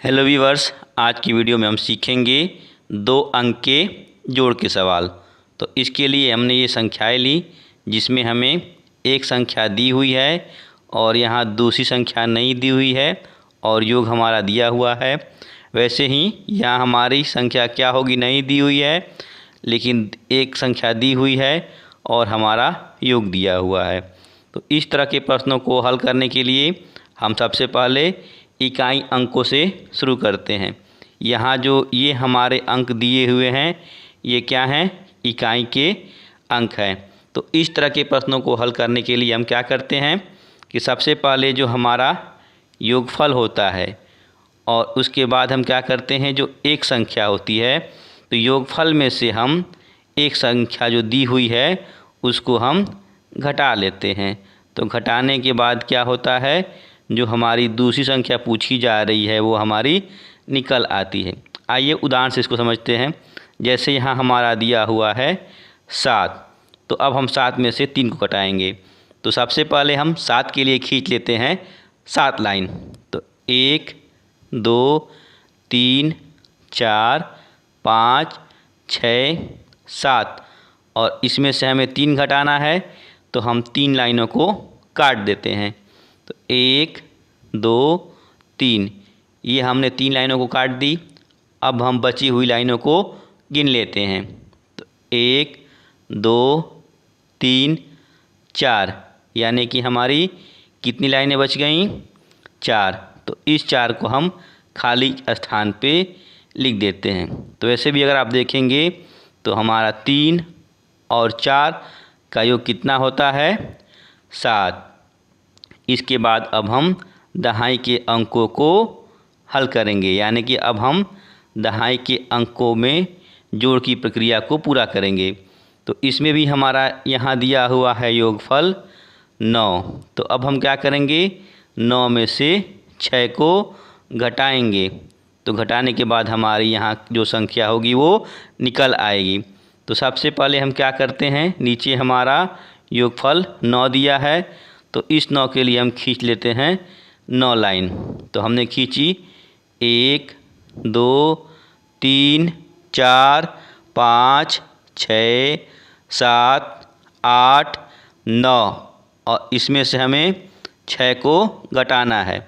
Hello viewers, आज की video में हम सीखेंगे 2 अंक के जोड़ के सवाल। तो इसके लिए हमने ये संख्याएं ली जिसमें हमें एक संख्या दी हुई है और यहाँ दूसरी संख्या नहीं दी हुई है और योग हमारा दिया हुआ है। वैसे ही यहाँ हमारी संख्या क्या होगी, नहीं दी हुई है लेकिन एक संख्या दी हुई है और हमारा योग दिया हुआ है। तो इस तरह के प्रश्नों को हल करने के लिए हम सबसे पहले इकाई अंकों से शुरू करते हैं। यहाँ जो ये हमारे अंक दिए हुए हैं ये क्या हैं, इकाई के अंक हैं। तो इस तरह के प्रश्नों को हल करने के लिए हम क्या करते हैं कि सबसे पहले जो हमारा योगफल होता है और उसके बाद हम क्या करते हैं, जो एक संख्या होती है तो योगफल में से हम एक संख्या जो दी हुई है उसको हम घटा लेते हैं। तो घटाने के बाद क्या होता है, जो हमारी दूसरी संख्या पूछी जा रही है वो हमारी निकल आती है। आइए उदाहरण से इसको समझते हैं। जैसे यहाँ हमारा दिया हुआ है 7, तो अब हम 7 में से 3 को घटाएंगे। तो सबसे पहले हम 7 के लिए खींच लेते हैं 7 लाइन। तो 1 2 3 4 5 6 7 और इसमें से हमें 3 घटाना है तो हम 3 लाइनों को काट देते हैं। तो 1 2 3 ये हमने 3 लाइनों को काट दी। अब हम बची हुई लाइनों को गिन लेते हैं। तो 1 2 3 4 यानी कि हमारी कितनी लाइनें बच गईं, 4। तो इस 4 को हम खाली स्थान पे लिख देते हैं। तो वैसे भी अगर आप देखेंगे तो हमारा 3 और 4 का योग कितना होता है, 7। इसके बाद अब हम दहाई के अंकों को हल करेंगे, यानी कि अब हम दहाई के अंकों में जोड़ की प्रक्रिया को पूरा करेंगे। तो इसमें भी हमारा यहाँ दिया हुआ है योगफल 9। तो अब हम क्या करेंगे, 9 में से 6 को घटाएंगे। तो घटाने के बाद हमारी यहाँ जो संख्या होगी वो निकल आएगी। तो सबसे पहले हम क्या करते हैं, नीचे हमारा योगफल 9 दिया है तो इस 9 के लिए हम खींच लेते हैं 9 लाइन। तो हमने खींची 1 2 3 4 5 6 7 8 9 और इसमें से हमें 6 को घटाना है।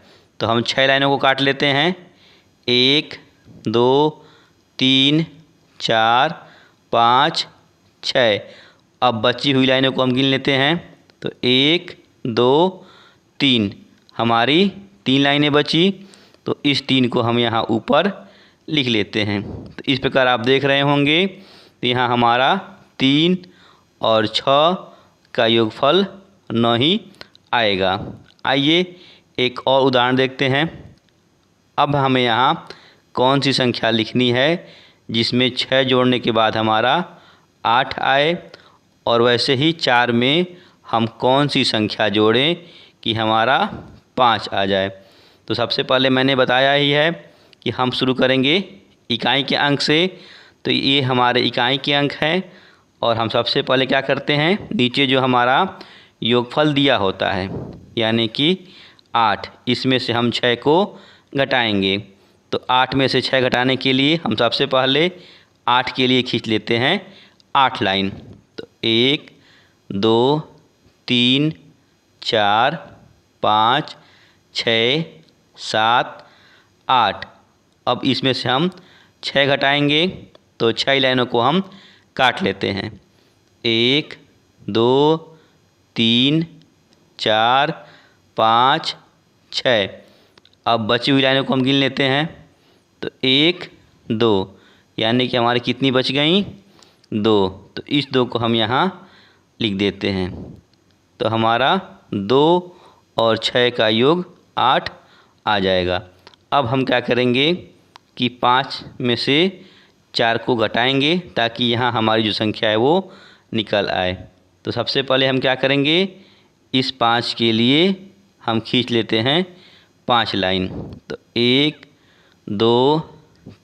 तो हम 6 लाइनों को काट लेते हैं। 1 2 3 4 5 6। अब बची हुई लाइनों को हम गिन लेते हैं। तो 1 2 3 हमारी 3 लाइनें बची। तो इस 3 को हम यहाँ ऊपर लिख लेते हैं। तो इस प्रकार आप देख रहे होंगे तो यहाँ हमारा 3 और 6 का योगफल 9 ही आएगा। आइए एक और उदाहरण देखते हैं। अब हमें यहाँ कौन सी संख्या लिखनी है जिसमें 6 जोड़ने के बाद हमारा 8 आए, और वैसे ही 4 में हम कौन सी संख्या जोड़ें कि हमारा 5 आ जाए। तो सबसे पहले मैंने बताया ही है कि हम शुरू करेंगे इकाई के अंक से। तो ये हमारे इकाई के अंक हैं और हम सबसे पहले क्या करते हैं, नीचे जो हमारा योगफल दिया होता है यानी कि 8, इसमें से हम 6 को घटाएंगे। तो 8 में से 6 घटाने के लिए हम सबसे पहले 8 के लिए खींच लेते हैं 8 लाइन। तो 1 2 3 4 5 6 7 8। अब इसमें से हम 6 घटाएंगे तो 6 लाइनों को हम काट लेते हैं। 1 2 3 4 5 6। अब बची हुई लाइनों को हम गिन लेते हैं। तो 1 2 यानी कि हमारी कितनी बच गई, 2। तो इस 2 को हम यहाँ लिख देते हैं। तो हमारा 2 और 6 का योग 8 आ जाएगा। अब हम क्या करेंगे कि 5 में से 4 को घटाएंगे ताकि यहाँ हमारी जो संख्या है वो निकल आए। तो सबसे पहले हम क्या करेंगे, इस 5 के लिए हम खींच लेते हैं 5 लाइन। तो 1 2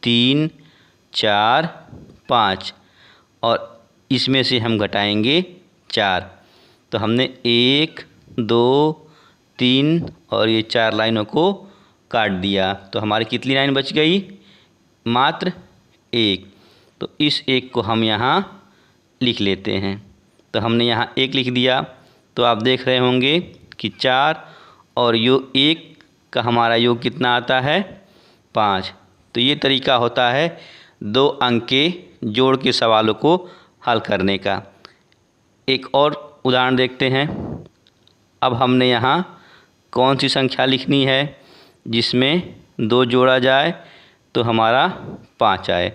3 4 5 और इसमें से हम घटाएंगे 4। तो हमने 1 2 3 और ये 4 लाइनों को काट दिया तो हमारी कितनी लाइन बच गई? मात्र एक। तो इस एक को हम यहाँ लिख लेते हैं। तो हमने यहाँ एक लिख दिया। तो आप देख रहे होंगे कि 4 और योग 1 का हमारा योग कितना आता है? 5। तो ये तरीका होता है 2 अंक के जोड़ के सवालों को हल करने का। एक और उदाहरण देखते हैं। अब हमने यहाँ कौन सी संख्या लिखनी है जिसमें 2 जोड़ा जाए तो हमारा 5 आए।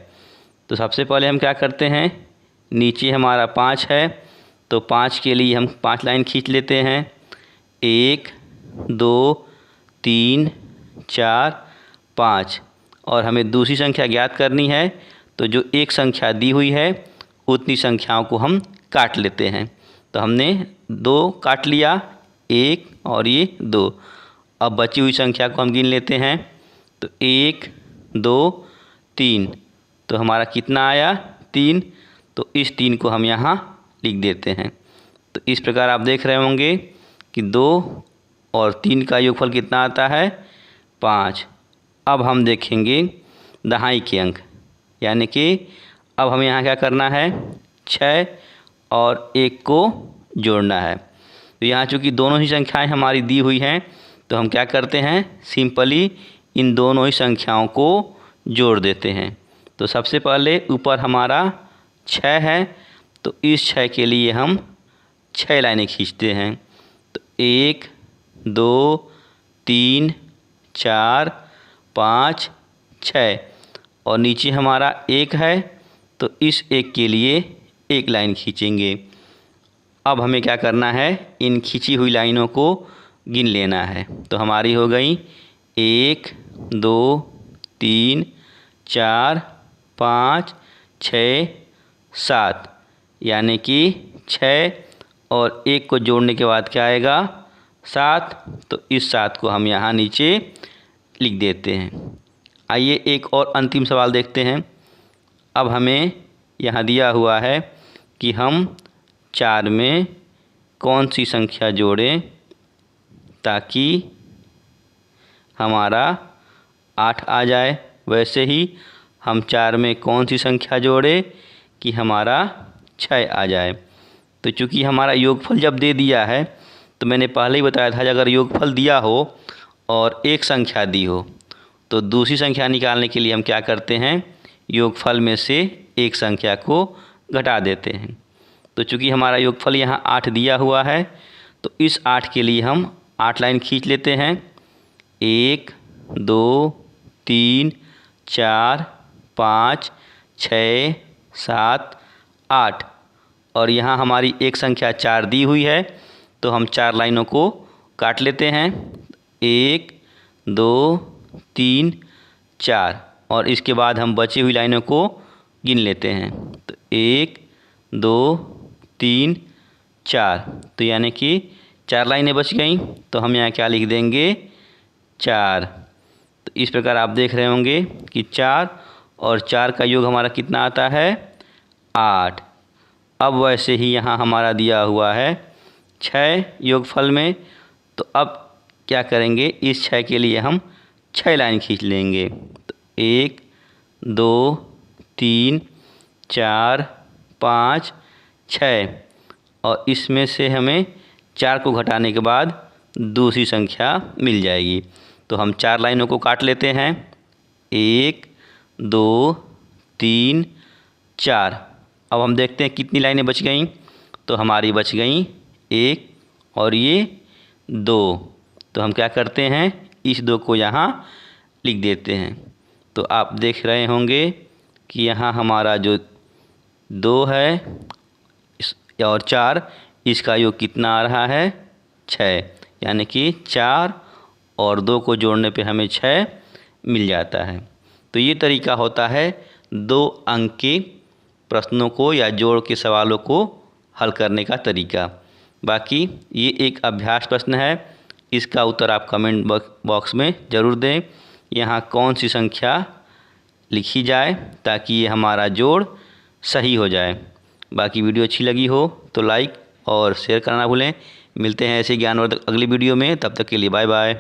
तो सबसे पहले हम क्या करते हैं, नीचे हमारा 5 है तो 5 के लिए हम 5 लाइन खींच लेते हैं। 1 2 3 4 5। और हमें दूसरी संख्या ज्ञात करनी है तो जो एक संख्या दी हुई है उतनी संख्याओं को हम काट लेते हैं। तो हमने 2 काट लिया, 1 और ये 2। अब बची हुई संख्या को हम गिन लेते हैं। तो 1 2 3। तो हमारा कितना आया? 3। तो इस 3 को हम यहाँ लिख देते हैं। तो इस प्रकार आप देख रहे होंगे कि 2 और 3 का योगफल कितना आता है? 5। अब हम देखेंगे दहाई के अंक, यानी कि अब हमें यहाँ क्या करना है? 6 और 1 को जोड़ना है। तो यहाँ चूँकि दोनों ही संख्याएं हमारी दी हुई हैं तो हम क्या करते हैं, सिंपली इन दोनों ही संख्याओं को जोड़ देते हैं। तो सबसे पहले ऊपर हमारा 6 है तो इस 6 के लिए हम 6 लाइनें खींचते हैं। तो 1 2 3 4 5 6। और नीचे हमारा 1 है तो इस 1 के लिए 1 लाइन खींचेंगे। अब हमें क्या करना है, इन खींची हुई लाइनों को गिन लेना है। तो हमारी हो गई 1 2 3 4 5 6 7, यानी कि 6 और 1 को जोड़ने के बाद क्या आएगा? 7। तो इस 7 को हम यहाँ नीचे लिख देते हैं। आइए एक और अंतिम सवाल देखते हैं। अब हमें यहाँ दिया हुआ है कि हम 4 में कौन सी संख्या जोड़ें ताकि हमारा 8 आ जाए। वैसे ही हम 4 में कौन सी संख्या जोड़ें कि हमारा 6 आ जाए। तो चूँकि हमारा योगफल जब दे दिया है तो मैंने पहले ही बताया था अगर योगफल दिया हो और एक संख्या दी हो तो दूसरी संख्या निकालने के लिए हम क्या करते हैं, योगफल में से एक संख्या को घटा देते हैं। तो चूँकि हमारा योगफल यहाँ 8 दिया हुआ है तो इस 8 के लिए हम 8 लाइन खींच लेते हैं। 1 2 3 4 5 6 7 8। और यहाँ हमारी एक संख्या 4 दी हुई है तो हम 4 लाइनों को काट लेते हैं। 1 2 3 4। और इसके बाद हम बची हुई लाइनों को गिन लेते हैं। तो 1 2 3 4। तो यानी कि 4 लाइनें बच गईं तो हम यहाँ क्या लिख देंगे? 4। तो इस प्रकार आप देख रहे होंगे कि 4 और 4 का योग हमारा कितना आता है? 8। अब वैसे ही यहाँ हमारा दिया हुआ है 6 योगफल में। तो अब क्या करेंगे, इस 6 के लिए हम 6 लाइन खींच लेंगे। तो 1 2 3 4 5 6। और इसमें से हमें 4 को घटाने के बाद दूसरी संख्या मिल जाएगी। तो हम 4 लाइनों को काट लेते हैं। 1 2 3 4। अब हम देखते हैं कितनी लाइनें बच गईं। तो हमारी बच गईं 1 और ये 2। तो हम क्या करते हैं, इस 2 को यहाँ लिख देते हैं। तो आप देख रहे होंगे कि यहाँ हमारा जो 2 है और 4, इसका योग कितना आ रहा है? 6। यानी कि 4 और 2 को जोड़ने पे हमें 6 मिल जाता है। तो ये तरीका होता है 2 अंक के प्रश्नों को या जोड़ के सवालों को हल करने का तरीका। बाकी ये एक अभ्यास प्रश्न है, इसका उत्तर आप कमेंट बॉक्स में ज़रूर दें। यहाँ कौन सी संख्या लिखी जाए ताकि ये हमारा जोड़ सही हो जाए। बाकी वीडियो अच्छी लगी हो तो लाइक और शेयर करना ना भूलें। मिलते हैं ऐसे ज्ञानवर्धक अगली वीडियो में, तब तक के लिए बाय बाय।